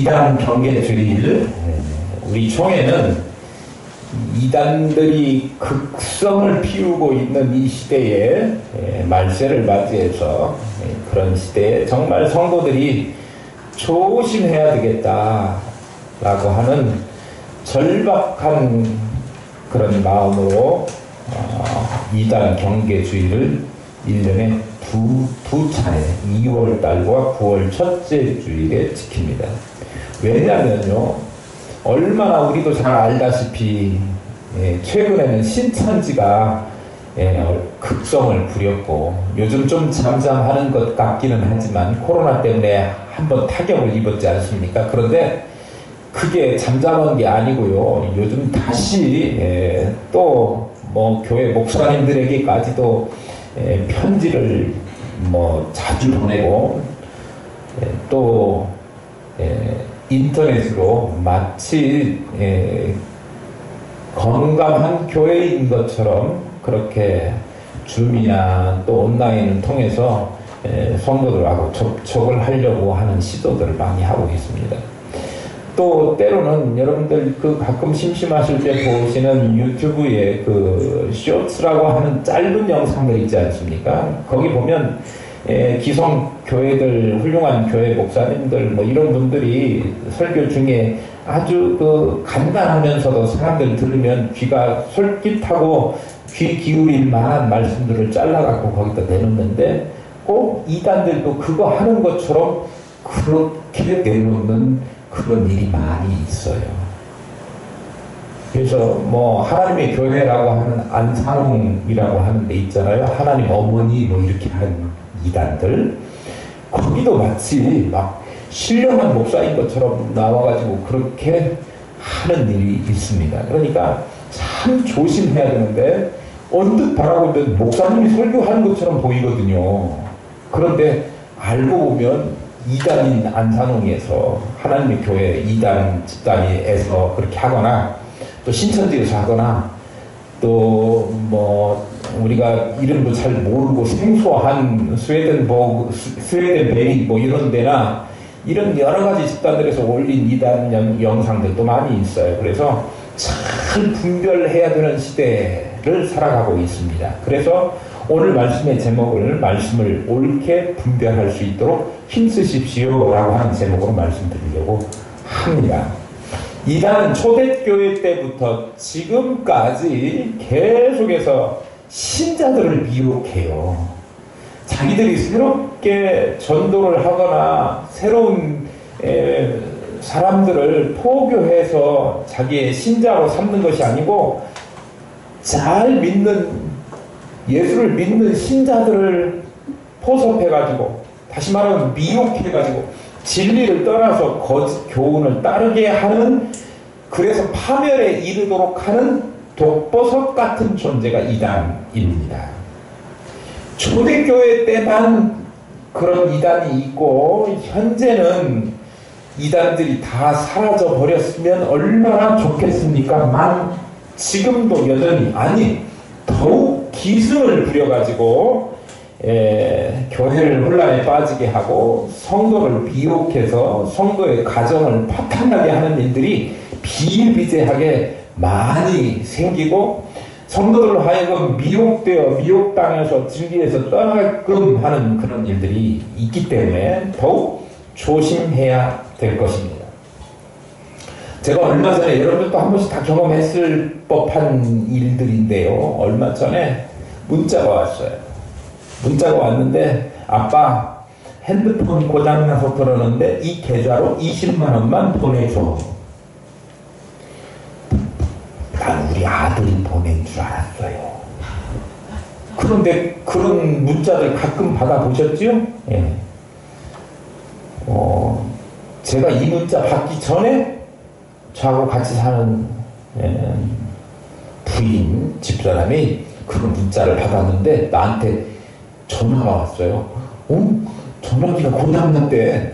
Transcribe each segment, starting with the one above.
이단 경계주의를 우리 총회는 이단들이 극성을 피우고 있는 이 시대에 말세를 맞이해서 그런 시대에 정말 성도들이 조심해야 되겠다라고 하는 절박한 그런 마음으로 이단 경계주의를 1년에 두 차례 2월달과 9월 첫째 주일에 지킵니다. 왜냐면요, 얼마나 우리도 잘 알다시피 최근에는 신천지가 극성을 부렸고 요즘 좀 잠잠하는 것 같기는 하지만 코로나 때문에 한번 타격을 입었지 않습니까? 그런데 그게 잠잠한 게 아니고요, 요즘 다시 또 뭐 교회 목사님들에게까지도 편지를 뭐 자주 보내고 또 인터넷으로 마치 건강한 교회인 것처럼 그렇게 줌이나 또 온라인을 통해서 성도들하고 접촉을 하려고 하는 시도들을 많이 하고 있습니다. 또 때로는 여러분들 그 가끔 심심하실 때 보시는 유튜브에 그 쇼츠라고 하는 짧은 영상들 있지 않습니까? 거기 보면 기성 교회들, 훌륭한 교회 목사님들 뭐 이런 분들이 설교 중에 아주 그 간단하면서도 사람들 들으면 귀가 솔깃하고 귀 기울일 만한 말씀들을 잘라갖고 거기다 내놓는데 꼭 이단들도 그거 하는 것처럼 그렇게 내놓는 그런 일이 많이 있어요. 그래서 뭐 하나님의 교회라고 하는 안산홍이라고 하는 데 있잖아요. 하나님 어머니 뭐 이렇게 하는 이단들, 거기도 마치 막 신령한 목사인 것처럼 나와가지고 그렇게 하는 일이 있습니다. 그러니까 참 조심해야 되는데 언뜻 바라보면 목사님이 설교하는 것처럼 보이거든요. 그런데 알고 보면 이단인 안산홍에서 하나님의 교회 이단 집단에서 그렇게 하거나 또 신천지에서 하거나 또 뭐 우리가 이름도 잘 모르고 생소한 스웨덴 베리 뭐 이런 데나 이런 여러 가지 집단들에서 올린 이단 영상들도 많이 있어요. 그래서 잘 분별해야 되는 시대를 살아가고 있습니다. 그래서 오늘 말씀의 말씀을 옳게 분별할 수 있도록 힘쓰십시오 라고 하는 제목으로 말씀드리려고 합니다. 이단은 초대교회 때부터 지금까지 계속해서 신자들을 미혹해요. 자기들이 새롭게 전도를 하거나 새로운 사람들을 포교해서 자기의 신자로 삼는 것이 아니고 잘 믿는 예수를 믿는 신자들을 포섭해가지고, 다시 말하면 미혹해가지고 진리를 떠나서 거짓 교훈을 따르게 하는, 그래서 파멸에 이르도록 하는 독버섯 같은 존재가 이단입니다. 초대교회 때만 그런 이단이 있고 현재는 이단들이 다 사라져 버렸으면 얼마나 좋겠습니까? 지금도 여전히, 아니 더욱 기승을 부려가지고 교회를 혼란에 빠지게 하고 성도를 미혹해서 성도의 가정을 파탄나게 하는 일들이 비일비재하게 많이 생기고, 성도들로 하여금 미혹당해서 진리에서 떠나게끔 하는 그런 일들이 있기 때문에 더욱 조심해야 될 것입니다. 제가 얼마 전에, 여러분들도 한 번씩 다 경험했을 법한 일들인데요, 얼마 전에 문자가 왔어요. 문자가 왔는데, 아빠 핸드폰 고장나서 그러는데 이 계좌로 20만 원만 보내줘. 난 우리 아들이 보낸 줄 알았어요. 그런데 그런 문자들 가끔 받아보셨죠? 예. 제가 이 문자 받기 전에 저하고 같이 사는 부인, 집사람이 그런 문자를 받았는데 나한테 전화가 왔어요. 전화기가 고장났대.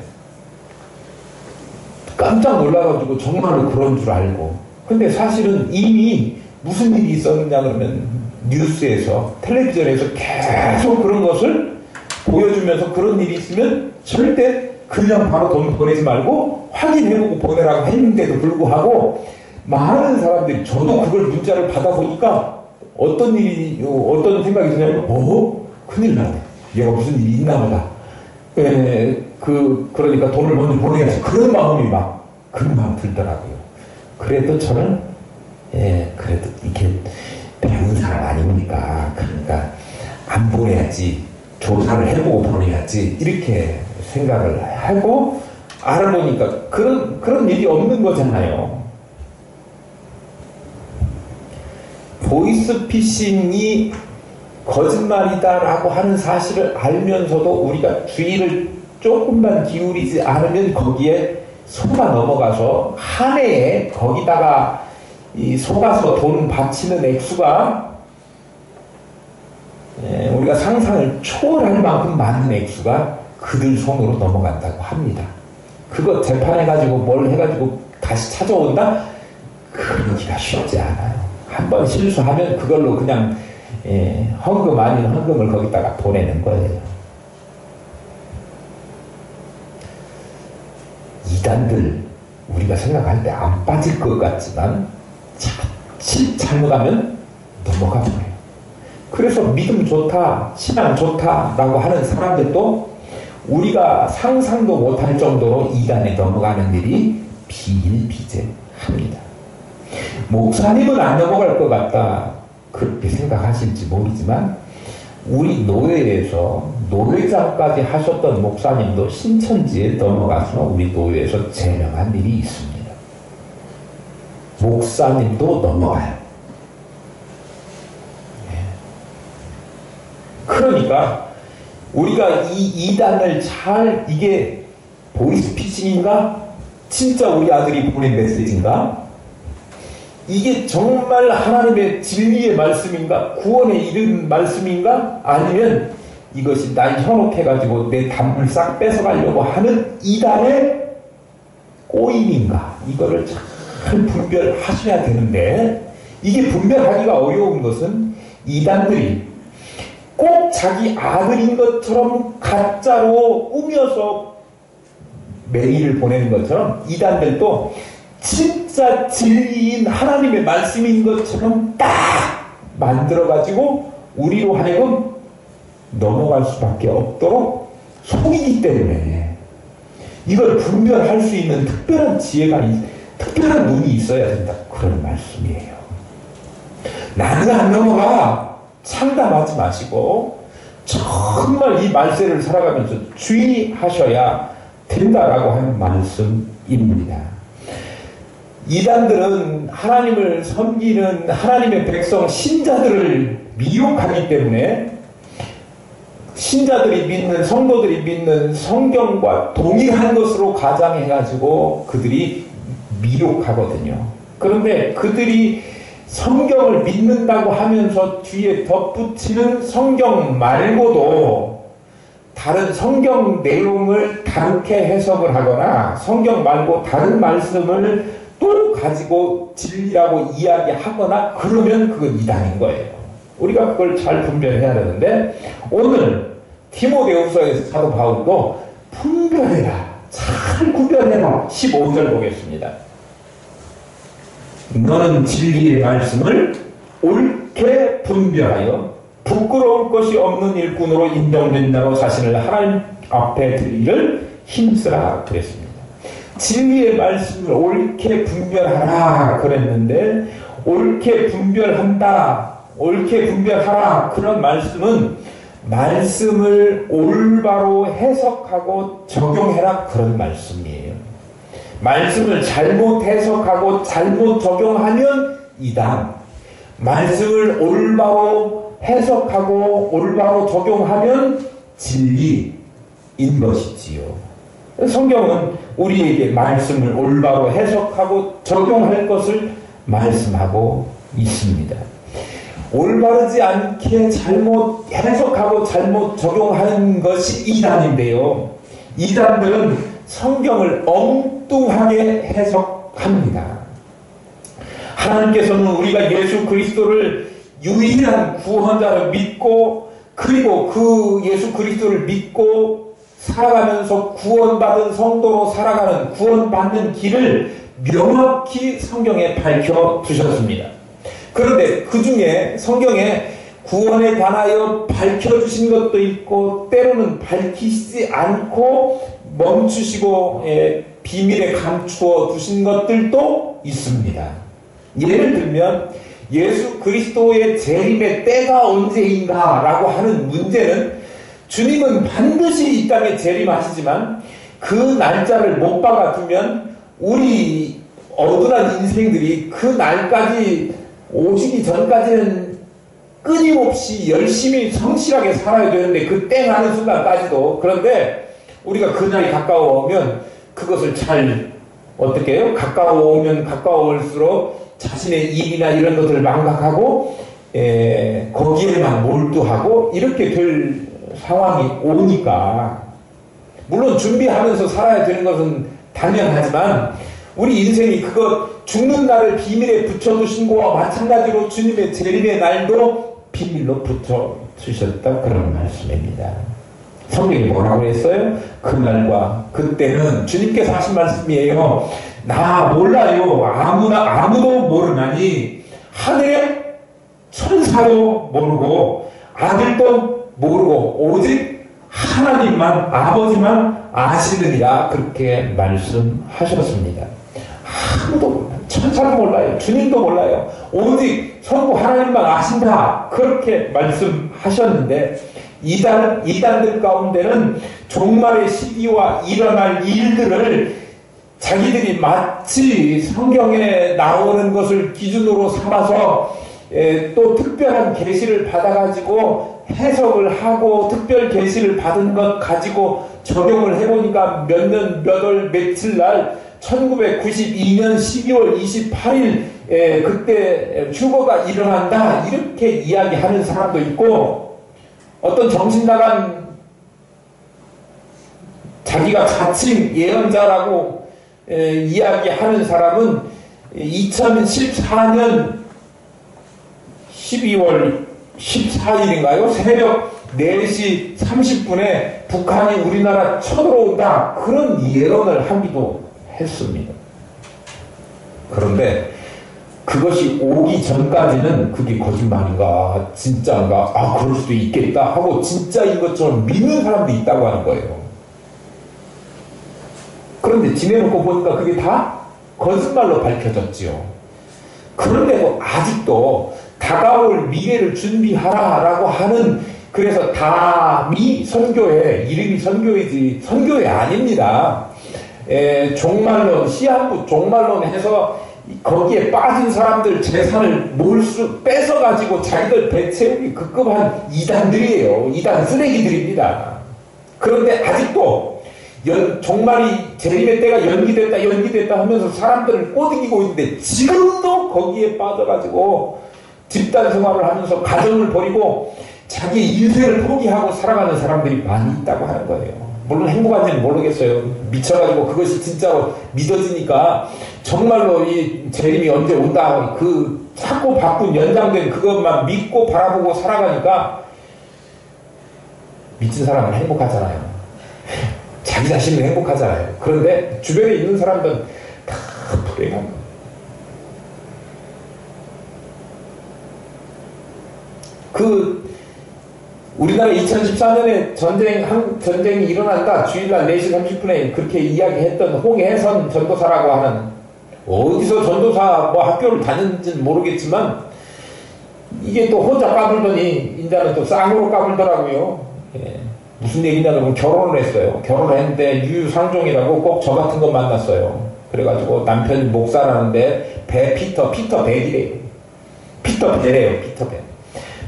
깜짝 놀라가지고 정말로 그런 줄 알고. 근데 사실은 이미 무슨 일이 있었느냐 그러면 뉴스에서, 텔레비전에서 계속 그런 것을 보여주면서 그런 일이 있으면 절대 그냥 바로 돈 보내지 말고 확인해보고 보내라고 했는데도 불구하고 많은 사람들이, 저도 그걸 문자를 받아보니까 어떤 생각이 드냐면, 큰일 나네. 얘가 무슨 일이 있나 보다. 그러니까 돈을 먼저 보내야지. 그런 마음이 막 금방 들더라고요. 그래도 저는, 그래도 이게 배운 사람 아닙니까? 그러니까 안 보내야지. 조사를 해보고 보내야지. 이렇게 생각을 하고 알아보니까 그런 일이 없는 거잖아요. 보이스피싱이 거짓말이다라고 하는 사실을 알면서도 우리가 주의를 조금만 기울이지 않으면 거기에 속아 넘어가서 한 해에 거기다가 속아서 돈 바치는 액수가 우리가 상상을 초월할 만큼 많은 액수가 그들 손으로 넘어간다고 합니다. 그거 재판해가지고 뭘 해가지고 다시 찾아온다? 그러기가 쉽지 않아요. 한번 실수하면 그걸로 그냥 헌금 아닌 헌금을 거기다가 보내는 거예요. 이단들 우리가 생각할 때 안 빠질 것 같지만 자칫 잘못하면 넘어가 버려요. 그래서 믿음 좋다, 신앙 좋다라고 하는 사람들도 우리가 상상도 못할 정도로 이단에 넘어가는 일이 비일비재합니다. 목사님은 안 넘어갈 것 같다 그렇게 생각하실지 모르지만 우리 노예에서 노회장까지 하셨던 목사님도 신천지에 넘어가서 우리 노예에서 제명한 일이 있습니다. 목사님도 넘어가요. 그러니까 우리가 이 이단을 잘, 이게 보이스피싱인가? 진짜 우리 아들이 보낸 메시지인가? 이게 정말 하나님의 진리의 말씀인가? 구원에 이른 말씀인가? 아니면 이것이 날 현혹해가지고 내 담을 싹 뺏어가려고 하는 이단의 꼬임인가? 이거를 잘 분별하셔야 되는데, 이게 분별하기가 어려운 것은 이단들이 꼭 자기 아들인 것처럼 가짜로 꾸며서 메일을 보내는 것처럼 이단들도 진짜 진리인 하나님의 말씀인 것처럼 딱 만들어가지고 우리로 하여금 넘어갈 수밖에 없도록 속이기 때문에 이걸 분별할 수 있는 특별한 지혜가, 특별한 눈이 있어야 된다. 그런 말씀이에요. 나는 안 넘어가. 창담하지 마시고 정말 이 말세를 살아가면서 주의하셔야 된다라고 하는 말씀입니다. 이단들은 하나님을 섬기는 하나님의 백성 신자들을 미혹하기 때문에 신자들이 믿는, 성도들이 믿는 성경과 동일한 것으로 가장해가지고 그들이 미혹하거든요. 그런데 그들이 성경을 믿는다고 하면서 뒤에 덧붙이는 성경 말고도 다른 성경 내용을 다르게 해석을 하거나 성경 말고 다른 말씀을 또 가지고 진리라고 이야기하거나 그러면 그건 이단인 거예요. 우리가 그걸 잘 분별해야 되는데 오늘 디모데후서에서 사도 바울도 분별해라, 잘 구별해라. 15절 보겠습니다. 너는 진리의 말씀을 옳게 분별하여 부끄러울 것이 없는 일꾼으로 인정된다고 자신을 하나님 앞에 드리기를 힘쓰라 그랬습니다. 진리의 말씀을 옳게 분별하라 그랬는데 옳게 분별한다, 옳게 분별하라 그런 말씀은 말씀을 올바로 해석하고 적용해라 그런 말씀이에요. 말씀을 잘못 해석하고 잘못 적용하면 이단, 말씀을 올바로 해석하고 올바로 적용하면 진리인 것이지요. 성경은 우리에게 말씀을 올바로 해석하고 적용할 것을 말씀하고 있습니다. 올바르지 않게 잘못 해석하고 잘못 적용하는 것이 이단인데요. 이단들은 성경을 엉뚱하게 해석합니다. 하나님께서는 우리가 예수 그리스도를 유일한 구원자를 믿고 그리고 그 예수 그리스도를 믿고 살아가면서 구원받은 성도로 살아가는 구원받는 길을 명확히 성경에 밝혀두셨습니다. 그런데 그 중에 성경에 구원에 관하여 밝혀주신 것도 있고 때로는 밝히시지 않고 멈추시고 비밀에 감추어 두신 것들도 있습니다. 예를 들면 예수 그리스도의 재림의 때가 언제인가 라고 하는 문제는 주님은 반드시 이 땅에 재림하시지만 그 날짜를 못 박아두면 우리 어두운 인생들이 그 날까지 오시기 전까지는 끊임없이 열심히 성실하게 살아야 되는데 그 땡 하는 순간까지도. 그런데 우리가 그날이 가까워오면 그것을 잘 어떻게 해요? 가까워오면 가까워올수록 자신의 일이나 이런 것들을 망각하고 거기에만 몰두하고 이렇게 될 상황이 오니까, 물론 준비하면서 살아야 되는 것은 당연하지만 우리 인생이 그것 죽는 날을 비밀에 붙여두신 거와 마찬가지로 주님의 재림의 날도 비밀로 붙여주셨다, 그런 말씀입니다. 성경이 뭐라고 했어요? 그날과 그때는 주님께서 하신 말씀이에요. 나 몰라요. 아무도 모르나니 하늘의 천사도 모르고 아들도 모르고 오직 하나님만, 아버지만 아시느니라, 그렇게 말씀하셨습니다. 아무도 몰라요. 천사도 몰라요. 주님도 몰라요. 오직 성부 하나님만 아신다, 그렇게 말씀하셨는데 이단들 가운데는 종말의 시기와 일어날 일들을 자기들이 마치 성경에 나오는 것을 기준으로 삼아서 또 특별한 계시를 받아가지고 해석을 하고 특별 계시를 받은 것 가지고 적용을 해보니까 몇 년 몇 월 며칠 날 1992년 12월 28일 그때 휴거가 일어난다, 이렇게 이야기하는 사람도 있고, 어떤 정신나간 자기가 자칭 예언자라고 이야기하는 사람은 2014년 12월 14일인가요? 새벽 4시 30분에 북한이 우리나라 쳐들어온다, 그런 예언을 하기도 했습니다. 그런데 그것이 오기 전까지는 그게 거짓말인가 진짜인가, 그럴 수도 있겠다 하고 진짜인 것처럼 믿는 사람도 있다고 하는 거예요. 그런데 지내놓고 보니까 그게 다 거짓말로 밝혀졌지요. 그런데도 아직도 다가올 미래를 준비하라라고 하는, 그래서 다미 선교회, 이름이 선교회지 선교회 아닙니다. 종말론, 시한부 종말론 해서 거기에 빠진 사람들 재산을 뺏어가지고 자기들 배채우기 급급한 이단들이에요. 이단 쓰레기들입니다. 그런데 아직도 종말이 재림의 때가 연기됐다 하면서 사람들을 꼬드기고 있는데 지금도 거기에 빠져가지고 집단 생활을 하면서 가정을 버리고 자기 인생을 포기하고 살아가는 사람들이 많이 있다고 하는 거예요. 물론 행복한지는 모르겠어요. 미쳐가지고 그것이 진짜로 믿어지니까 정말로 이 재림이 언제 온다, 그 자꾸 바꾼 연장된 그것만 믿고 바라보고 살아가니까 미친 사람은 행복하잖아요. 자기 자신은 행복하잖아요. 그런데 주변에 있는 사람들은 다 불행한 거예요. 우리나라 2014년에 전쟁이 일어난다, 주일날 4시 30분에 그렇게 이야기했던 홍혜선 전도사라고 하는, 어디서 전도사 학교를 다녔는지는 모르겠지만 이게 또 혼자 까불더니 인자는 또 쌍으로 까불더라고요. 무슨 얘기냐면 결혼을 했어요. 결혼을 했는데 유유상종이라고 꼭 저 같은 거 만났어요. 그래가지고 남편이 목사라는데 피터 벨이래요. 피터 벨이에요.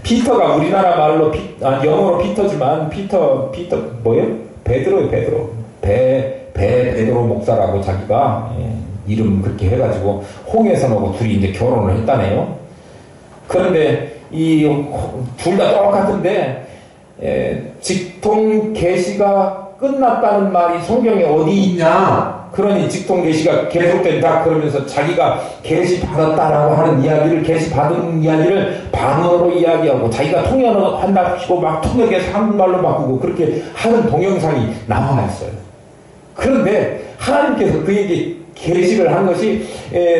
피터가 우리나라 말로 영어로 피터지만 피터 뭐예요? 베드로 목사라고 자기가 이름 그렇게 해가지고 홍혜선하고 둘이 이제 결혼을 했다네요. 그런데 이 둘 다 똑같은데 직통 계시가 끝났다는 말이 성경에 어디 있냐? 그러니 직통 계시가 계속된다 그러면서 자기가 계시 받았다라고 하는 이야기를 계시 받은 이야기를 반어로 이야기하고 자기가 통역한다 하시고 막 통역해서 한국말로 바꾸고 그렇게 하는 동영상이 나와 있어요. 그런데 하나님께서 그에게 계시를 한 것이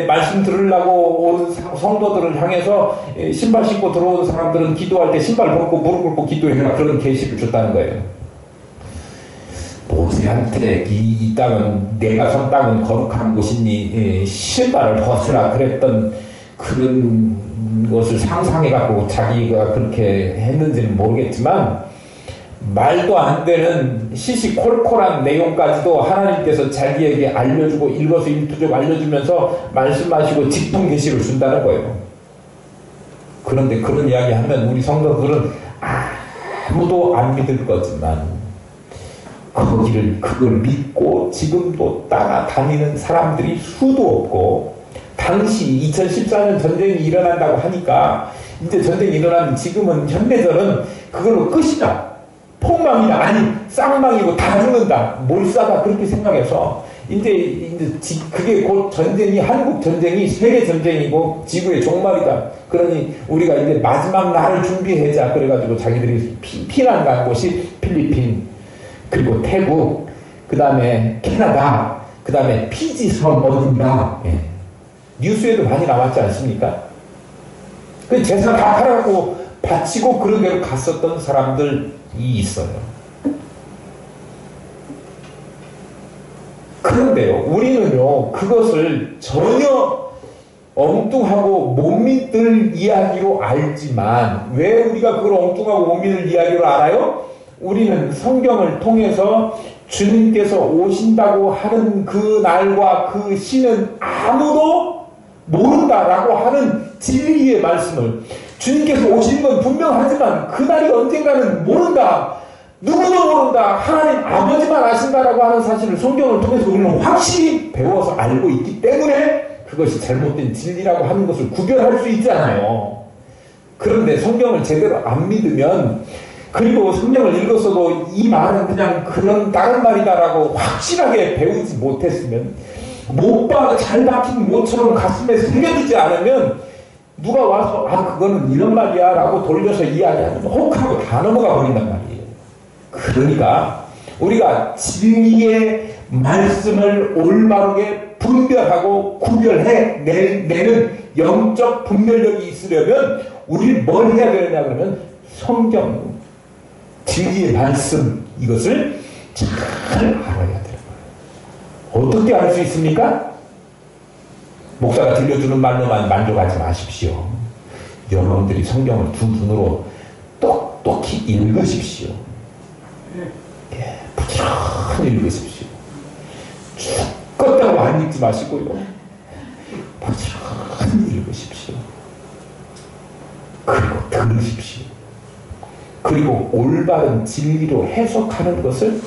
말씀 들으려고 온 성도들을 향해서 신발 신고 들어온 사람들은 기도할 때 신발 벗고 무릎 꿇고 기도해라 그런 계시를 줬다는 거예요. 모세한테 이 땅은 내가 선 땅은 거룩한 곳이니 신발을 벗으라 그랬던 그런 것을 상상해 갖고 자기가 그렇게 했는지는 모르겠지만 말도 안 되는 시시콜콜한 내용까지도 하나님께서 자기에게 알려주고 일거수일투족 알려주면서 말씀하시고 직통 계시를 준다는 거예요. 그런데 그런 이야기 하면 우리 성도들은 아무도 안 믿을 거지만 그걸 믿고 지금도 따라다니는 사람들이 수도 없고 당시 2014년 전쟁이 일어난다고 하니까 이제 전쟁이 일어나면 지금은 현대전은 그걸로 끝이다. 폭망이다. 아니 쌍망이고 다 죽는다. 몰사다. 그렇게 생각해서 이제 그게 곧 전쟁이 한국 전쟁이 세계 전쟁이고 지구의 종말이다. 그러니 우리가 이제 마지막 날을 준비하자. 그래가지고 자기들이 피난 간 곳이 필리핀 그리고 태국, 그 다음에 캐나다, 그 다음에 피지섬 어딘가 뉴스에도 많이 나왔지 않습니까? 그 재산 다 팔아갖고 바치고 그런 데로 갔었던 사람들이 있어요. 그런데요, 우리는요 그것을 전혀 엉뚱하고 못 믿을 이야기로 알지만 왜 우리가 그걸 엉뚱하고 못 믿을 이야기로 알아요? 우리는 성경을 통해서 주님께서 오신다고 하는 그 날과 그 시는 아무도 모른다라고 하는 진리의 말씀을 주님께서 오신 건 분명하지만 그 날이 언젠가는 모른다. 누구도 모른다. 하나님 아버지만 아신다라고 하는 사실을 성경을 통해서 우리는 확실히 배워서 알고 있기 때문에 그것이 잘못된 진리라고 하는 것을 구별할 수 있잖아요. 그런데 성경을 제대로 안 믿으면 그리고 성경을 읽었어도 이 말은 그냥 그런 다른 말이다라고 확실하게 배우지 못했으면 잘 박힌 못처럼 가슴에 새겨지지 않으면 누가 와서 그거는 이런 말이야 라고 돌려서 이야기하면 혹하고 다 넘어가 버린단 말이에요. 그러니까 우리가 진리의 말씀을 올바르게 분별하고 구별해 내는 영적 분별력이 있으려면 우리 뭘 해야 되느냐 그러면 성경 진리의 말씀 이것을 잘 알아야 되는 거예요. 어떻게 알 수 있습니까? 목사가 들려주는 말로만 만족하지 마십시오. 여러분들이 성경을 두 눈으로 똑똑히 읽으십시오. 부지런히 읽으십시오. 죽겠다고 안 읽지 마시고요. 부지런히 읽으십시오. 그리고 들으십시오. 그리고 올바른 진리로 해석하는 것을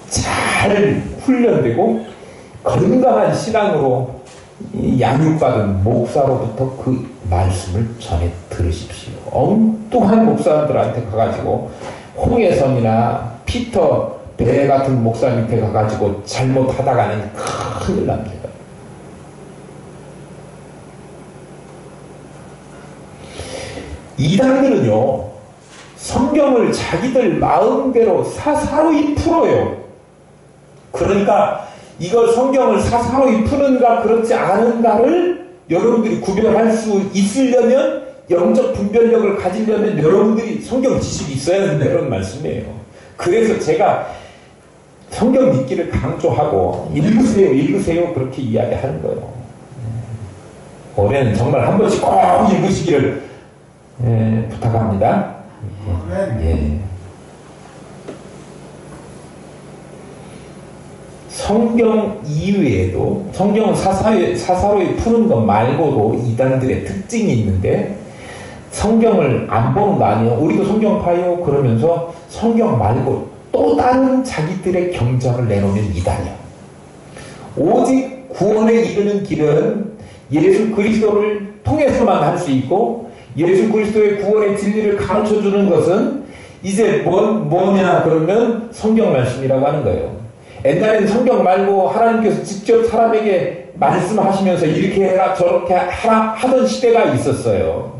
잘 훈련되고 건강한 신앙으로 양육받은 목사로부터 그 말씀을 전해 들으십시오. 엉뚱한 목사들한테 가가지고 홍해선이나 피터 배 같은 목사 밑에 가가지고 잘못하다가는 큰일 납니다. 이단들은요 성경을 자기들 마음대로 사사로이 풀어요. 그러니까 이걸 성경을 사사로이 푸는가 그렇지 않은가를 여러분들이 구별할 수 있으려면 영적 분별력을 가지려면 여러분들이 성경 지식이 있어야 된다 이런 말씀이에요. 그래서 제가 성경 믿기를 강조하고 읽으세요 그렇게 이야기하는 거예요. 올해는 정말 한 번씩 꼭 읽으시기를 부탁합니다. 예. 성경 이외에도 성경을 사사로이 푸는 것 말고도 이단들의 특징이 있는데 성경을 안 보는 거 아니에요. 우리도 성경 봐요 그러면서 성경 말고 또 다른 자기들의 경전을 내놓는 이단이야. 오직 구원에 이르는 길은 예수 그리스도를 통해서만 할 수 있고 예수 그리스도의 구원의 진리를 가르쳐주는 것은 이제 뭐냐 그러면 성경 말씀이라고 하는 거예요. 옛날에는 성경 말고 하나님께서 직접 사람에게 말씀하시면서 이렇게 해라 저렇게 하라 하던 시대가 있었어요.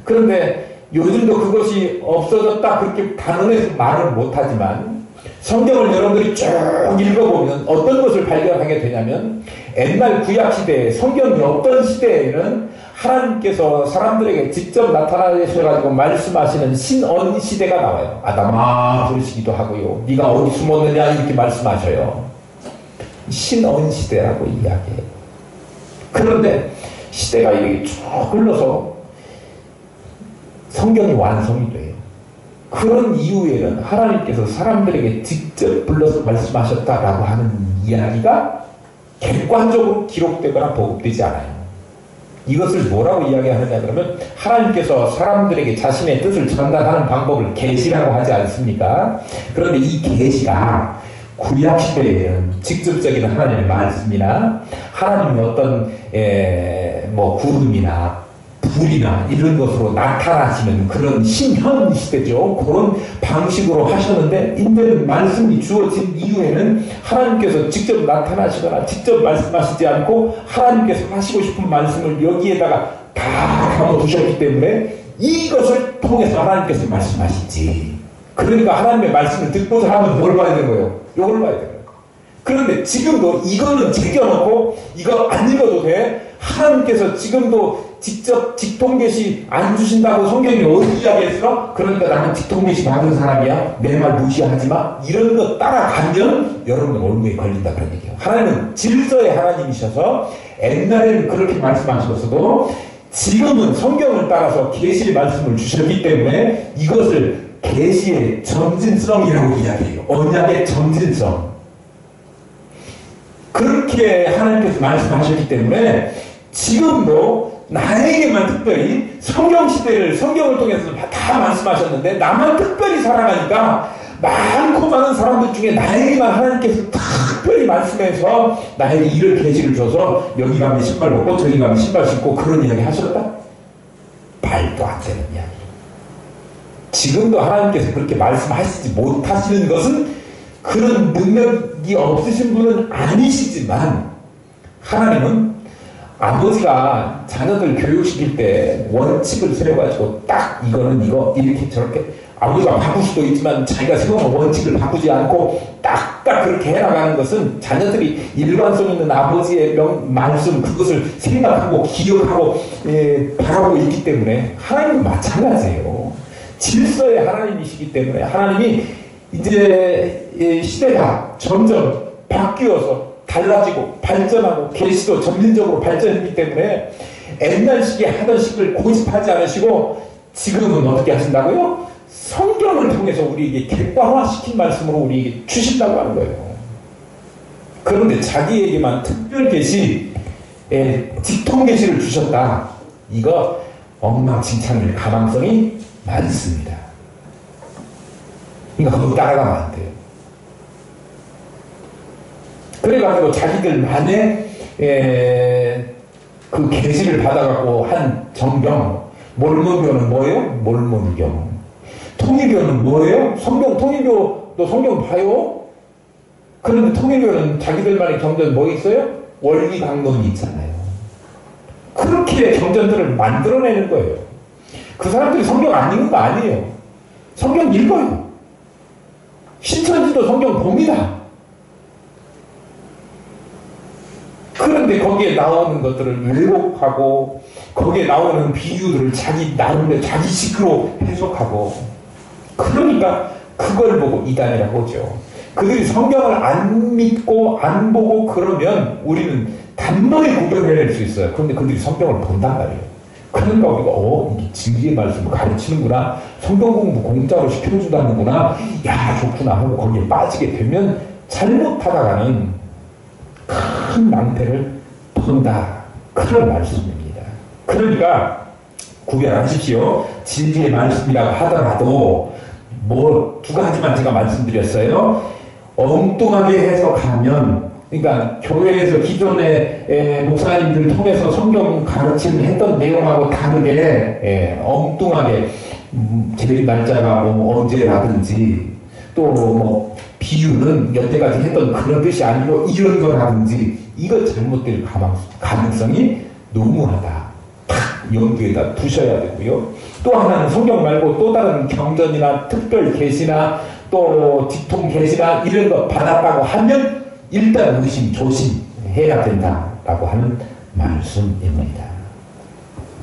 그런데 요즘도 그것이 없어졌다 그렇게 단언해서 말을 못하지만 성경을 여러분들이 쭉 읽어보면 어떤 것을 발견하게 되냐면 옛날 구약시대에 성경이 없던 시대에는 하나님께서 사람들에게 직접 나타나셔가지고 말씀하시는 신언 시대가 나와요. 아담아 부르시기도 하고요. 네가 어디 숨었느냐 이렇게 말씀하셔요. 신언 시대라고 이야기해요. 그런데 시대가 이렇게 쭉 흘러서 성경이 완성이 돼요. 그런 이후에는 하나님께서 사람들에게 직접 불러서 말씀하셨다라고 하는 이야기가 객관적으로 기록되거나 보급되지 않아요. 이것을 뭐라고 이야기하느냐 그러면 하나님께서 사람들에게 자신의 뜻을 전달하는 방법을 계시라고 하지 않습니까? 그런데 이 계시가 구약시대에는 직접적인 하나님의 말씀이나 하나님의 어떤 구름이나 불이나 이런 것으로 나타나시는 그런 신현 시대죠. 그런 방식으로 하셨는데 이제는 말씀이 주어진 이후에는 하나님께서 직접 나타나시거나 직접 말씀하시지 않고 하나님께서 하시고 싶은 말씀을 여기에다가 다 담아두셨기 때문에 이것을 통해서 하나님께서 말씀하시지. 그러니까 하나님의 말씀을 듣고자 하면 뭘 봐야 되는 거예요? 이걸 봐야 되는 거예요. 그런데 지금도 이거는 제껴놓고 이거 안 읽어도 돼. 하나님께서 지금도 직접 직통계시 안 주신다고 성경이 어디 이야기했어? 그러니까 나는 직통계시 받은 사람이야. 내 말 무시하지 마. 이런 거 따라가면 여러분 얼굴에 걸린다 그런 얘기예요. 하나님은 질서의 하나님이셔서 옛날에는 그렇게 말씀하셨어도 지금은 성경을 따라서 계시의 말씀을 주셨기 때문에 이것을 계시의 점진성이라고 이야기해요. 언약의 점진성. 그렇게 하나님께서 말씀하셨기 때문에 지금도 나에게만 특별히 성경을 통해서 다 말씀하셨는데 나만 특별히 살아가니까 많고 많은 사람들 중에 나에게만 하나님께서 특별히 말씀해서 나에게 이를 계시를 줘서 여기 가면 신발 벗고 저기 가면 신발 신고 그런 이야기 하셨다? 말도 안 되는 이야기. 지금도 하나님께서 그렇게 말씀하시지 못하시는 것은 그런 능력이 없으신 분은 아니시지만 하나님은 아버지가 자녀들 교육시킬 때 원칙을 세워가지고 딱 이거는 이거 이렇게 저렇게 아버지가 바꿀 수도 있지만 자기가 세워놓은 원칙을 바꾸지 않고 딱딱 그렇게 해나가는 것은 자녀들이 일관성 있는 아버지의 말씀 그것을 생각하고 기억하고 바라고 있기 때문에 하나님은 마찬가지예요. 질서의 하나님이시기 때문에 하나님이 이제 시대가 점점 바뀌어서 달라지고 발전하고 계시도 점진적으로 발전했기 때문에 옛날식에 하던 식을 고집하지 않으시고 지금은 어떻게 하신다고요? 성경을 통해서 우리에게 객관화시킨 말씀으로 우리에게 주신다고 하는 거예요. 그런데 자기에게만 특별 계시, 직통 계시를 주셨다. 이거 엉망진창일 가망성이 많습니다. 그러니까 그거 따라가면 안 돼요. 그래가지고 자기들만의 그 계시를 받아갖고 한 정경, 몰몬교는 뭐예요? 몰몬교. 통일교는 뭐예요? 통일교도 성경 봐요? 그런데 통일교는 자기들만의 경전 뭐 있어요? 원리 강론이 있잖아요. 그렇게 경전들을 만들어내는 거예요. 그 사람들이 성경 안 읽는 거 아니에요. 성경 읽어요. 신천지도 성경 봅니다. 그런데 거기에 나오는 것들을 왜곡하고 거기에 나오는 비유들을 자기 나름대로 자기 식으로 해석하고 그러니까 그걸 보고 이단이라고 하죠. 그들이 성경을 안 믿고 안 보고 그러면 우리는 단번에 구별해낼 수 있어요. 그런데 그들이 성경을 본단 말이에요. 그러니까 우리가 이게 진리의 말씀을 가르치는구나. 성경 공부 공짜로 시켜준다는구나. 야 좋구나 하고 거기에 빠지게 되면 잘못하다가는 큰 낭패를 본다. 그런 말씀입니다. 그러니까 구별하십시오. 진리의 말씀이라고 하더라도 두 가지만 제가 말씀드렸어요. 엉뚱하게 해석하면 그러니까 교회에서 기존의 목사님들 통해서 성경 가르침을 했던 내용하고 다르게 엉뚱하게 제일 날짜가 뭐 언제라든지 또 뭐 비유는 여태까지 했던 그런 뜻이 아니고 이런 거라든지 이거 잘못될 가능성이 너무하다. 탁 염두에다 두셔야 되고요. 또 하나는 성경 말고 또 다른 경전이나 특별 계시나 또 직통 계시나 이런 거 받았다고 하면 일단 의심 조심해야 된다라고 하는 말씀입니다.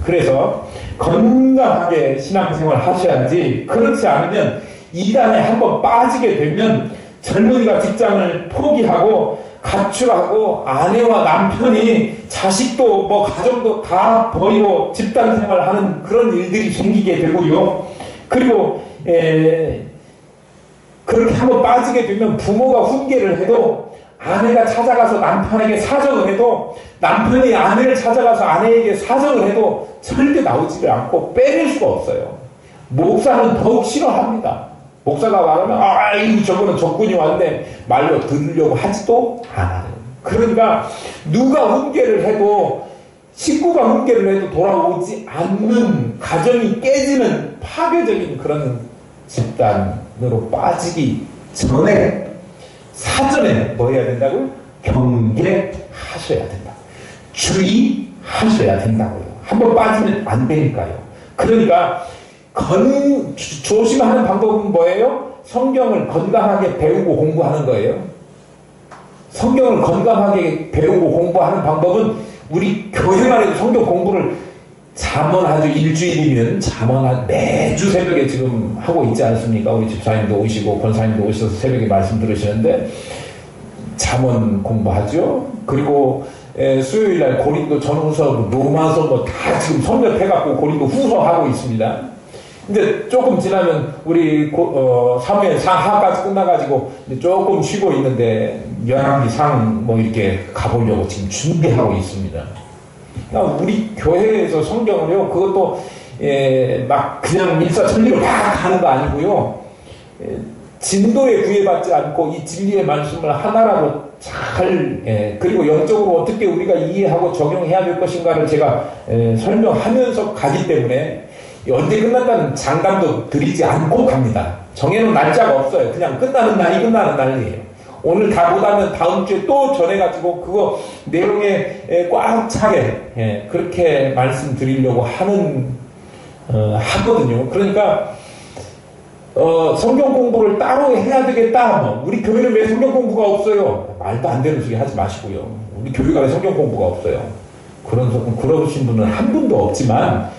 그래서 건강하게 신앙생활 하셔야지, 그렇지 않으면 이단에 한번 빠지게 되면 젊은이가 직장을 포기하고 가출하고 아내와 남편이 자식도 뭐 가정도 다 버리고 집단생활하는 그런 일들이 생기게 되고요. 그리고 그렇게 한번 빠지게 되면 부모가 훈계를 해도 아내가 찾아가서 남편에게 사정을 해도 남편이 아내를 찾아가서 아내에게 사정을 해도 절대 나오지를 않고 빼낼 수가 없어요. 목사는 더욱 싫어합니다. 목사가 말하면 아이고 저거는 적군이 왔네 말로 들으려고 하지도 않아요. 그러니까 누가 훈계를 해도 식구가 훈계를 해도 돌아오지 않는, 가정이 깨지는 파괴적인 그런 집단으로 빠지기 전에 사전에 뭐 해야 된다고요? 경계하셔야 된다. 주의하셔야 된다고요. 한번 빠지면 안 되니까요. 그러니까 조심하는 방법은 뭐예요? 성경을 건강하게 배우고 공부하는 거예요. 성경을 건강하게 배우고 공부하는 방법은 우리 교회만 해도 성경 공부를 잠언 아주 일주일이면 잠언 매주 새벽에 지금 하고 있지 않습니까? 우리 집사님도 오시고 권사님도 오셔서 새벽에 말씀 들으시는데 잠언 공부하죠. 그리고 수요일날 고린도 전후서, 로마서 뭐 다 지금 섭렵해갖고 고린도 후서 하고 있습니다. 이제 조금 지나면 우리 사무엘 상하까지 끝나가지고 조금 쉬고 있는데 열왕기 상 뭐 이렇게 가보려고 지금 준비하고 있습니다. 그러니까 우리 교회에서 성경을요, 그것도 막 그냥 일사천리로 막 가는 거 아니고요, 진도에 구애받지 않고 이 진리의 말씀을 하나라도 잘, 그리고 영적으로 어떻게 우리가 이해하고 적용해야 될 것인가를 제가 설명하면서 가기 때문에 언제 끝난다는 장담도 드리지 않고 갑니다. 정해놓은 날짜가 없어요. 그냥 끝나는 날이 끝나는 날이에요. 오늘 다 못하면 다음 주에 또 전해가지고 그거 내용에 꽉 차게 그렇게 말씀드리려고 하거든요. 그러니까 성경 공부를 따로 해야 되겠다. 뭐 우리 교회는 왜 성경 공부가 없어요? 말도 안 되는 소리 하지 마시고요. 우리 교회가 왜 성경 공부가 없어요? 그러신 분은 한 분도 없지만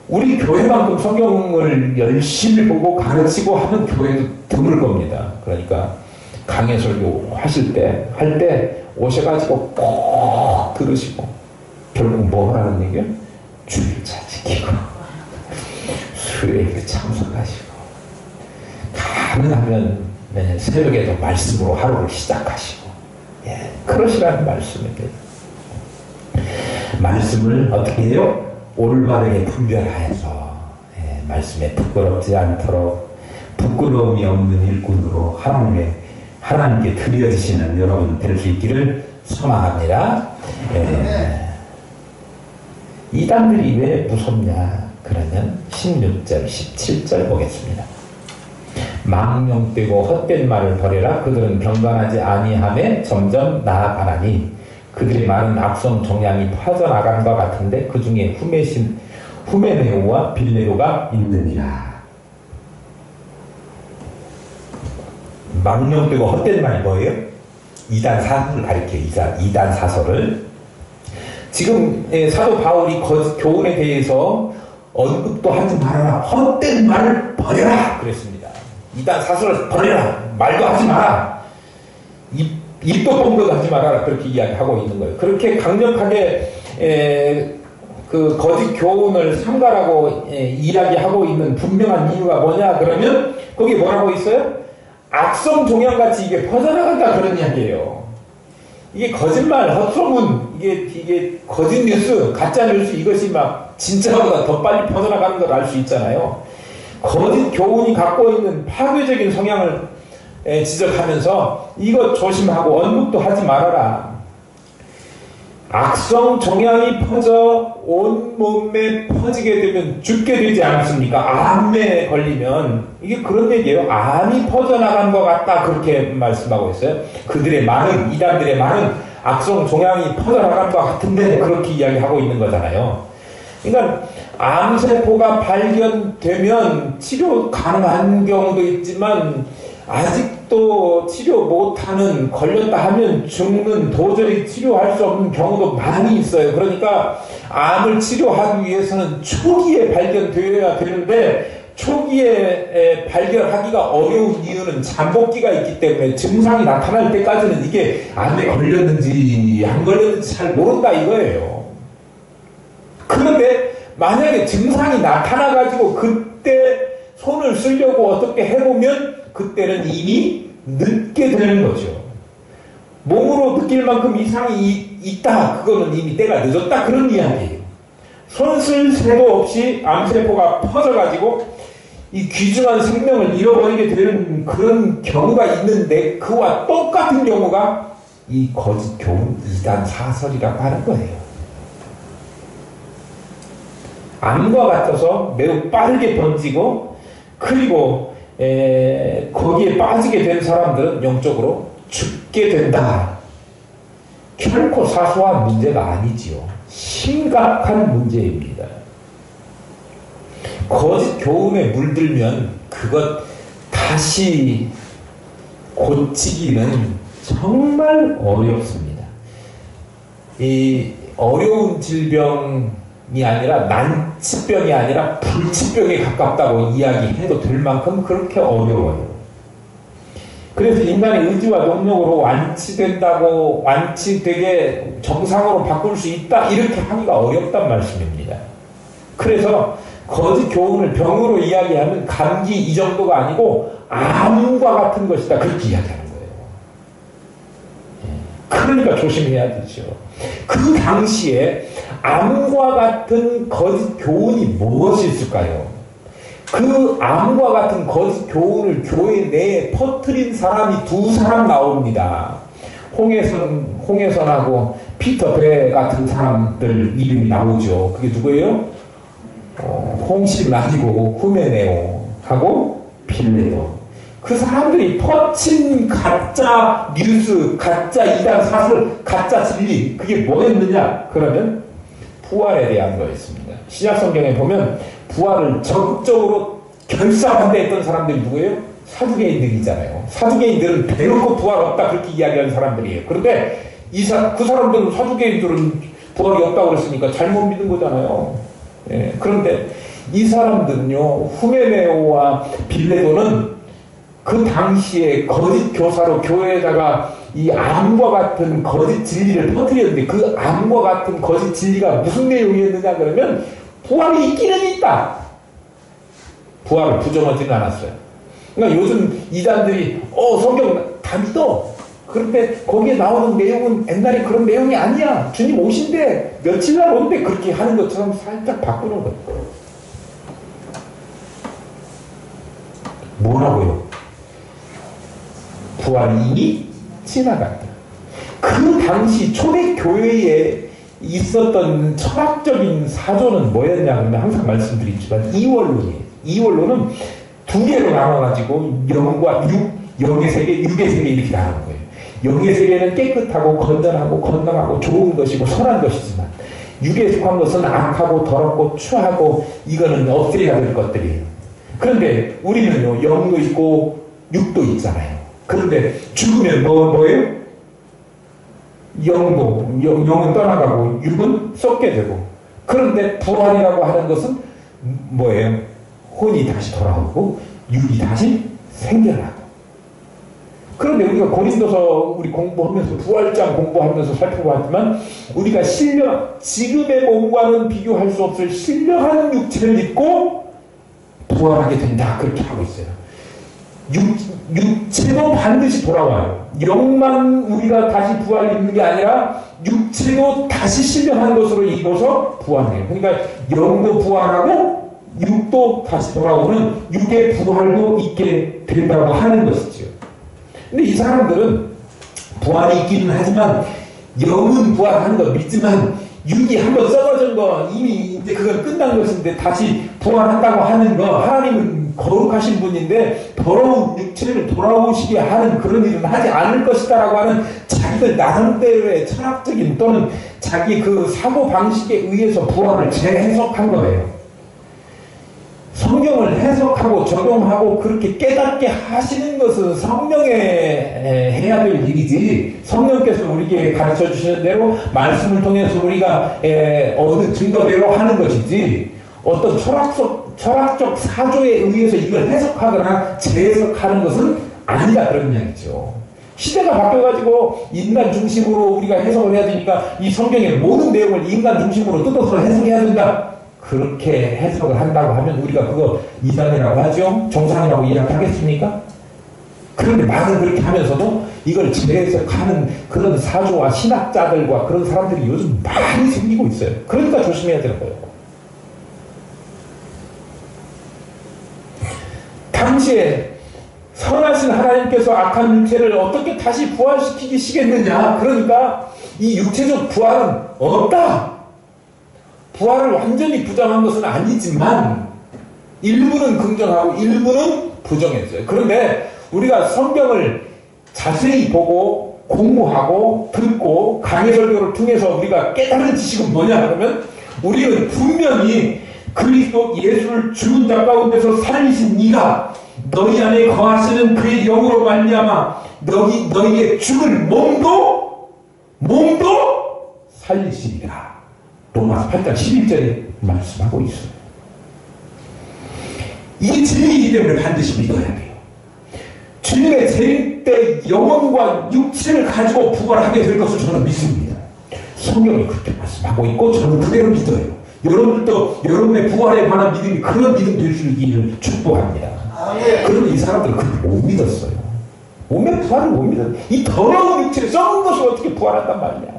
우리 교회만큼 성경을 열심히 보고 가르치고 하는 교회도 드물 겁니다. 그러니까 강해 설교 하실 때, 할 때 오셔가지고 꼭 들으시고 결국 뭐 하라는 얘기예요? 주일 잘 지키고 수요일에 참석하시고 가능하면 새벽에도 말씀으로 하루를 시작하시고 그러시라는 말씀인데, 말씀을 어떻게 해요? 올바르게 분별하여서 말씀에 부끄럽지 않도록 부끄러움이 없는 일꾼으로 하나님께 드려지시는 여러분 될 수 있기를 소망합니다. 이단들이 왜 무섭냐? 그러면 16절, 17절 보겠습니다. 망령되고 헛된 말을 버려라. 그들은 경건하지 아니하매 점점 나아가나니 그들의 말은 악성 종양이 퍼져나간과 같은데 그 중에 후메네오와 빌레로가 있느니라. 망령되고 헛된 말이 뭐예요? 이단 사설을 가리켜요. 이단 사설을. 지금 사도 바울이 교훈에 대해서 언급도 하지 말아라. 헛된 말을 버려라 그랬습니다. 이단 사설을 버려라. 말도 하지 마라. 입도 뻥도 하지 말아라. 그렇게 이야기하고 있는 거예요. 그렇게 강력하게 그 거짓 교훈을 삼가라고 이야기하고 있는 분명한 이유가 뭐냐 그러면 거기 뭐라고 있어요? 악성 종양같이 이게 퍼져나간다 그런 이야기예요. 이게 거짓말, 헛소문, 이게 거짓 뉴스, 가짜 뉴스 이것이 막 진짜보다 더 빨리 퍼져나가는 걸 알 수 있잖아요. 거짓 교훈이 갖고 있는 파괴적인 성향을 지적하면서 이거 조심하고 언급도 하지 말아라. 악성 종양이 퍼져 온몸에 퍼지게 되면 죽게 되지 않습니까? 암에 걸리면. 이게 그런 얘기예요. 암이 퍼져나간 것 같다. 그렇게 말씀하고 있어요. 그들의 말은, 이단들의 말은 악성 종양이 퍼져나간 것 같은데 그렇게 이야기하고 있는 거잖아요. 그러니까 암세포가 발견되면 치료 가능한 경우도 있지만 아직도 치료 못하는, 걸렸다 하면 죽는, 도저히 치료할 수 없는 경우도 많이 있어요. 그러니까 암을 치료하기 위해서는 초기에 발견되어야 되는데 초기에 발견하기가 어려운 이유는 잠복기가 있기 때문에 증상이 나타날 때까지는 이게 암에 걸렸는지 안 걸렸는지 잘 모른다 이거예요. 그런데 만약에 증상이 나타나가지고 그때 손을 쓰려고 어떻게 해보면 그때는 이미 늦게 되는 거죠. 몸으로 느낄 만큼 이상이 있다. 그거는 이미 때가 늦었다. 그런 이야기예요. 손 쓸 새도 없이 암세포가 퍼져가지고 이 귀중한 생명을 잃어버리게 되는 그런 경우가 있는데 그와 똑같은 경우가 이 거짓 교훈 이단 사설이라고 하는 거예요. 암과 같아서 매우 빠르게 번지고 그리고 거기에 빠지게 된 사람들은 영적으로 죽게 된다. 결코 사소한 문제가 아니지요. 심각한 문제입니다. 거짓 교훈에 물들면 그것 다시 고치기는 정말 어렵습니다. 이 어려운 질병이 아니라 난치병이 아니라 불치병에 가깝다고 이야기해도 될 만큼 그렇게 어려워요. 그래서 인간의 의지와 능력으로 완치된다고, 완치되게 정상으로 바꿀 수 있다 이렇게 하기가 어렵단 말씀입니다. 그래서 거짓 교훈을 병으로 이야기하면 감기 이 정도가 아니고 암과 같은 것이다 그렇게 이야기하는 거예요. 그러니까 조심해야 되죠. 그 당시에 암과 같은 거짓 교훈이 무엇이 있을까요? 그 암과 같은 거짓 교훈을 교회 내에 퍼뜨린 사람이 두 사람 나옵니다. 홍해선하고 피터 배 같은 사람들 이름이 나오죠. 그게 누구예요? 홍심 아니고 후메네오하고 빌레도. 그 사람들이 퍼친 가짜 뉴스, 가짜 이단 사설, 가짜 진리 그게 뭐였느냐? 그러면 부활에 대한 거였습니다. 신약성경에 보면 부활을 적극적으로 결사반대했던 사람들이 누구예요? 사두개인들이잖아요. 사두개인들은 대놓고 부활 없다 그렇게 이야기하는 사람들이에요. 그런데 그 사람들은 사두개인들은 부활이 없다고 그랬으니까 잘못 믿은 거잖아요. 예, 그런데 이 사람들은요, 후메네오와 빌레도는 그 당시에 거짓 교사로 교회에다가 이 암과 같은 거짓 진리를 퍼뜨렸는데 그 암과 같은 거짓 진리가 무슨 내용이었느냐 그러면 부활이 있기는 있다. 부활을 부정하지는 않았어요. 그러니까 요즘 이단들이 성경 다 믿어. 그런데 거기에 나오는 내용은 옛날에 그런 내용이 아니야. 주님 오신대. 며칠 날 온대. 그렇게 하는 것처럼 살짝 바꾸는 거예요. 뭐라고요? 부활이 이미 지나갔다. 그 당시 초대교회에 있었던 철학적인 사조는 뭐였냐 하면 항상 말씀드리지만 이원론이에요. 이원론은 두 개로 나눠가지고 영과 영의 세계, 육의 세계 이렇게 나누는 거예요. 영의 세계는 깨끗하고 건전하고 건강하고 좋은 것이고 선한 것이지만 육에 속한 것은 악하고 더럽고 추하고 이거는 없애야 될 것들이에요. 그런데 우리는요 영도 있고 육도 있잖아요. 그런데 죽으면 뭐예요? 영은 떠나가고 육은 썩게 되고 그런데 부활이라고 하는 것은 뭐예요? 혼이 다시 돌아오고 육이 다시 생겨나고 그런데 우리가 고린도서 우리 공부하면서 부활장 공부하면서 살펴봤지만 우리가 지금의 몸과는 비교할 수 없을 신령한 육체를 입고 부활하게 된다 그렇게 하고 있어요. 육체도 반드시 돌아와요. 영만 우리가 다시 부활 입는 게 아니라 육체도 다시 신령한 것으로 입어서 부활해요. 그러니까 영도 부활하고 육도 다시 돌아오는 육의 부활도 있게 된다고 하는 것이죠. 근데 이 사람들은 부활이 있기는 하지만 영은 부활하는 거 믿지만 육이 한번 썩어진 거 이미 이제 그건 끝난 것인데 다시 부활한다고 하는 거, 하나님은 거룩하신 분인데 더러운 육체를 돌아오시게 하는 그런 일은 하지 않을 것이다라고 하는 자기들 나름대로의 철학적인 또는 자기 그 사고 방식에 의해서 부활을 재해석한 거예요. 성경을 해석하고 적용하고 그렇게 깨닫게 하시는 것은 성령에 해야 될 일이지, 성령께서 우리에게 가르쳐 주시는 대로 말씀을 통해서 우리가 어느 증거대로 하는 것이지, 어떤 철학적 사조에 의해서 이걸 해석하거나 재해석하는 것은 아니다, 그런 이야기죠. 시대가 바뀌어가지고 인간 중심으로 우리가 해석을 해야 되니까 이 성경의 모든 내용을 인간 중심으로 뜯어서 해석해야 된다, 그렇게 해석을 한다고 하면 우리가 그거 이단이라고 하죠. 정상이라고 이야기하겠습니까? 그런데 말은 그렇게 하면서도 이걸 재해석하는 그런 사조와 신학자들과 그런 사람들이 요즘 많이 생기고 있어요. 그러니까 조심해야 되는 거예요. 당시에 선하신 하나님께서 악한 육체를 어떻게 다시 부활시키시겠느냐, 그러니까 이 육체적 부활은 없다, 부활을 완전히 부정한 것은 아니지만 일부는 긍정하고 일부는 부정했어요. 그런데 우리가 성경을 자세히 보고 공부하고 듣고 강해설교를 통해서 우리가 깨달은 지식은 뭐냐 그러면, 우리는 분명히 그리스도 예수를 죽은 자 가운데서 살리신 이가 너희 안에 거하시는 그의 영으로 말미암아 너희의 죽은 몸도 살리시리라, 로마서 8장 11절에 말씀하고 있어요. 이게 진리이기 때문에 반드시 믿어야 돼요. 주님의 재림 때 영혼과 육체를 가지고 부활하게 될 것을 저는 믿습니다. 성경이 그렇게 말씀하고 있고 저는 그대로 믿어요. 여러분들도 여러분의 부활에 관한 믿음이 그런 믿음 될 수 있기를 축복합니다. 그런데 이 사람들은 그렇게 못 믿었어요. 부활을 못 믿었어요. 이 더러운 육체를 썩은 것을 어떻게 부활한단 말이야.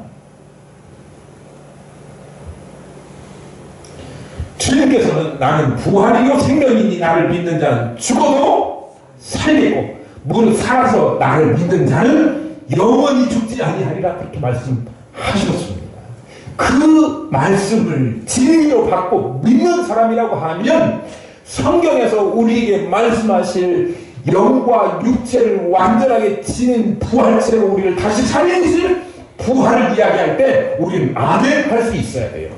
주님께서는 나는 부활이요 생명이니 나를 믿는 자는 죽어도 살리고 무릇 살아서 나를 믿는 자는 영원히 죽지 아니하리라, 그렇게 말씀하셨습니다. 그 말씀을 진리로 받고 믿는 사람이라고 하면 성경에서 우리에게 말씀하실 영과 육체를 완전하게 지닌 부활체로 우리를 다시 살리실 부활을 이야기할 때 우리는 아멘 할 수 있어야 돼요.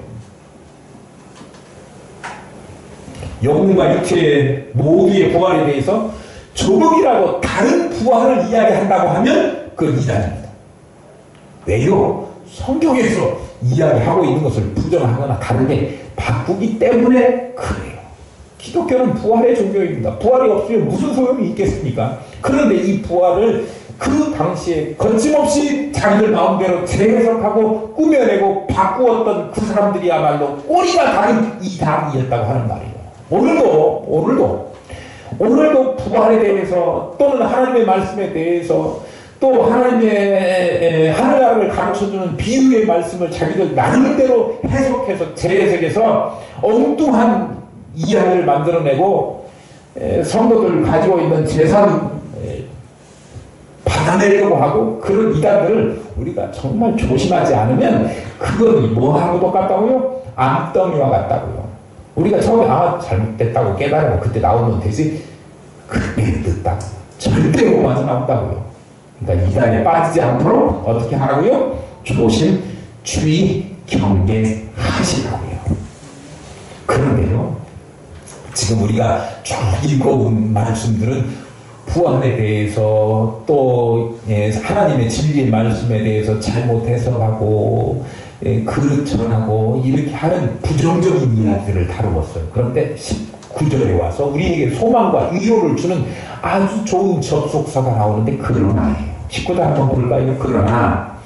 영과 육체의 모두의 부활에 대해서 조금이라도 다른 부활을 이야기한다고 하면 그건 이단입니다. 왜요? 성경에서 이야기하고 있는 것을 부정하거나 다르게 바꾸기 때문에 그래요. 기독교는 부활의 종교입니다. 부활이 없으면 무슨 소용이 있겠습니까? 그런데 이 부활을 그 당시에 거침없이 자기들 마음대로 재해석하고 꾸며내고 바꾸었던 그 사람들이야말로 꼬리가 다른 이단이었다고 하는 말이에요. 오늘도 부활에 대해서 또는 하나님의 말씀에 대해서 또 하나님의 하늘나라를 가르쳐주는 비유의 말씀을 자기들 나름대로 해석해서 재해석해서 엉뚱한 이야기를 만들어내고 성도들 가지고 있는 재산 받아내려고 하고, 그런 이단들을 우리가 정말 조심하지 않으면 그건 뭐하고 똑같다고요? 암덩이와 같다고요. 우리가 처음에 잘못됐다고 깨달으면 그때 나오면 되지, 그때 늦다고 절대 못 맞아 나온다고요. 그러니까 이단에 빠지지 않도록 어떻게 하라고요? 조심, 주의, 경계하시라고요. 그런데요, 지금 우리가 쭉 읽어온 말씀들은 부활에 대해서 또 하나님의 진리의 말씀에 대해서 잘못 해석하고 그릇 전하고 이렇게 하는 부정적인 이야기들을 다루었어요. 그런데 19절에 와서 우리에게 소망과 위로를 주는 아주 좋은 접속사가 나오는데 그러나예요. 19절 한번 볼까요? 그러나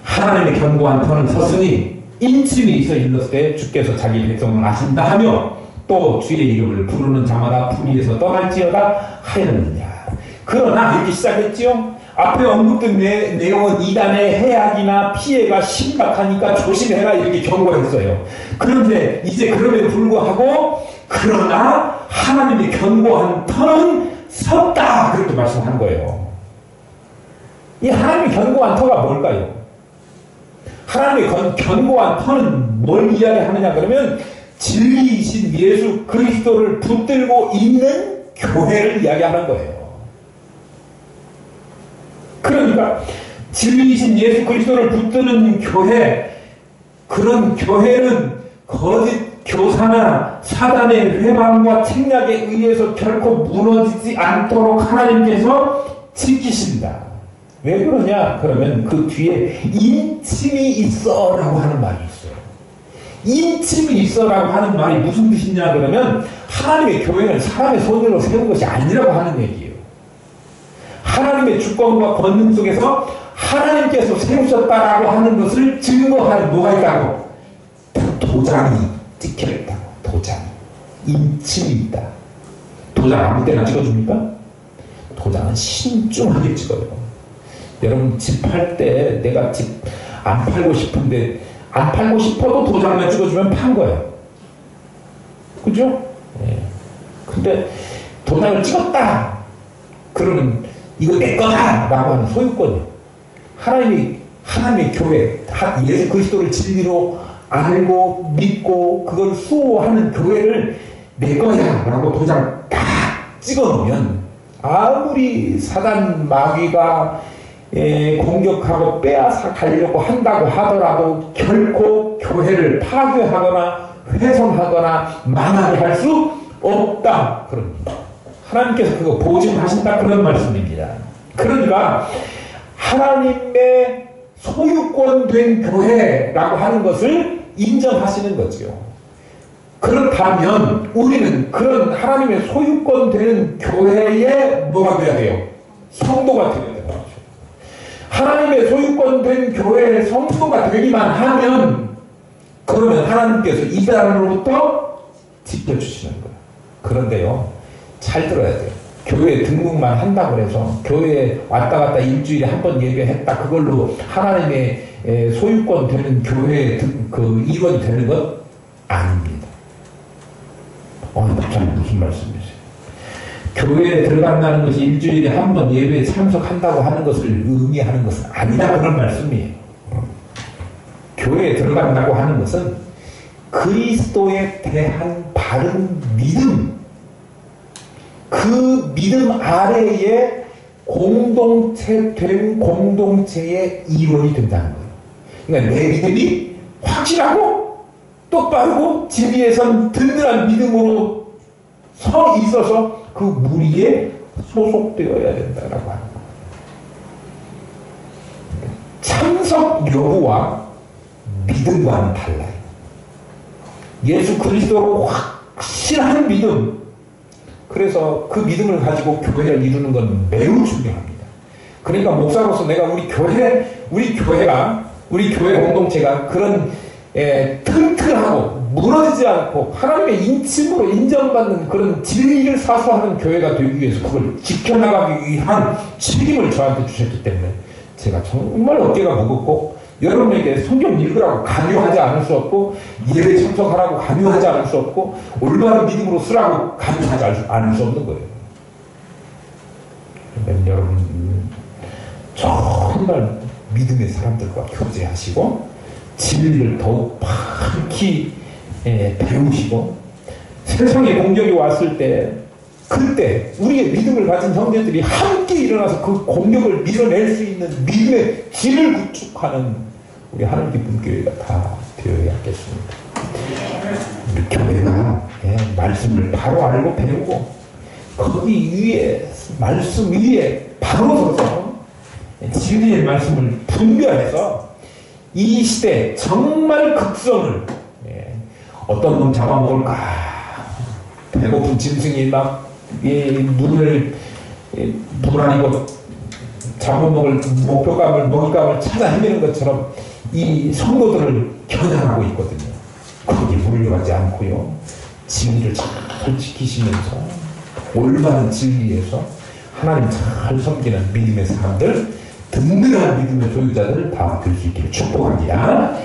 하나님의 견고한 터는 섰으니 인침이 있어 일렀을 때 주께서 자기 백성을 아신다 하며 또 주의 이름을 부르는 자마다 불의에서 떠날지어다 하였느냐. 그러나 이렇게 시작했지요. 앞에 언급된 내용은 이단의 해악이나 피해가 심각하니까 조심해라 이렇게 경고했어요. 그런데 이제 그럼에도 불구하고 그러나 하나님의 견고한 터는 섰다, 그렇게 말씀한 거예요. 이 하나님의 견고한 터가 뭘까요? 하나님의 견고한 터는 뭘 이야기하느냐 그러면 진리이신 예수 그리스도를 붙들고 있는 교회를 이야기하는 거예요. 그러니까 진리이신 예수 그리스도를 붙드는 교회, 그런 교회는 거짓 교사나 사단의 회방과 책략에 의해서 결코 무너지지 않도록 하나님께서 지키신다. 왜 그러냐? 그러면 그 뒤에 인침이 있어 라고 하는 말이 있어요. 인침이 있어 라고 하는 말이 무슨 뜻이냐 그러면 하나님의 교회는 사람의 손으로 세운 것이 아니라고 하는 얘기예요. 하나님의 주권과 권능 속에서 하나님께서 세우셨다라고 하는 것을 증거하는 뭐가 있다고? 도장이 찍혀있다고. 도장. 인침이 있다. 도장 아무 때나 찍어줍니까? 도장은 신중하게 찍어요. 여러분 집 팔 때 내가 집 안 팔고 싶은데 안 팔고 싶어도 도장만 찍어주면 판 거예요. 그죠? 예. 근데 도장을 찍었다. 그러면 이거 내 거다! 라고 하는 소유권이에요. 하나님의 교회, 예수 그리스도를 진리로 알고 믿고 그걸 수호하는 교회를 내 거야! 라고 도장 딱 찍어 놓으면 아무리 사단 마귀가 공격하고 빼앗아 가려고 한다고 하더라도 결코 교회를 파괴하거나 훼손하거나 망하게 할 수 없다. 그럽니다. 하나님께서 그거 보증하신다 그런 말씀입니다. 그러니까 하나님의 소유권 된 교회라고 하는 것을 인정하시는 거죠. 그렇다면 우리는 그런 하나님의 소유권 되는 교회에 뭐가 되어야 돼요? 성도가 되어야 돼요. 하나님의 소유권 된 교회의 성도가 되기만 하면 그러면 하나님께서 이단으로부터 지켜주시는 거예요. 그런데요, 잘 들어야 돼요. 교회에 등록만 한다고 해서 교회에 왔다 갔다 일주일에 한 번 예배했다 그걸로 하나님의 소유권 되는 교회의 그 일원이 되는 것 아닙니다. 목사님 무슨 말씀이세요? 교회에 들어간다는 것이 일주일에 한 번 예배에 참석한다고 하는 것을 의미하는 것은 아니다 그런 말씀이에요. 교회에 들어간다고 하는 것은 그리스도에 대한 바른 믿음, 그 믿음 아래에 공동체 된 공동체의 일원이 된다는 거예요. 그러니까 내 믿음이 확실하고 똑바르고 진리에선 든든한 믿음으로 서 있어서 그 무리에 소속되어야 된다라고 하는 거예요. 참석 여부와 믿음과는 달라요. 예수 그리스도로 확실한 믿음, 그래서 그 믿음을 가지고 교회를 이루는 건 매우 중요합니다. 그러니까 목사로서 내가 우리 교회 공동체가 그런 튼튼하고 무너지지 않고 하나님의 인침으로 인정받는 그런 진리를 사수하는 교회가 되기 위해서 그걸 지켜나가기 위한 책임을 저한테 주셨기 때문에 제가 정말 어깨가 무겁고 여러분에게 성경 읽으라고 강요하지 않을 수 없고 예배 참석하라고 강요하지 않을 수 없고 올바른 믿음으로 쓰라고 강요하지 않을 수 없는 거예요. 그러니까 여러분 정말 믿음의 사람들과 교제하시고 진리를 더욱 밝히 배우시고 세상에 공격이 왔을 때 그때 우리의 믿음을 가진 형제들이 함께 일어나서 그 공격을 밀어낼 수 있는 믿음의 질을 구축하는 우리 하늘 기쁨 교회가 다 되어야겠습니다. 우리 교회가 말씀을 바로 알고 배우고 거기 위에 말씀 위에 바로 서서 진리의 말씀을 분별해서 이 시대 정말 극성을 어떤 놈 잡아먹을까 배고픈 짐승이 막 눈을 불안이고 잡아먹을 목표감을 먹잇감을 찾아 헤매는 것처럼 이 성도들을 겨냥하고 있거든요. 거기에 물려가지 않고요. 진리를 잘 지키시면서 올바른 진리에서 하나님 잘 섬기는 믿음의 사람들, 든든한 믿음의 소유자들 다 될 수 있기를 축복합니다.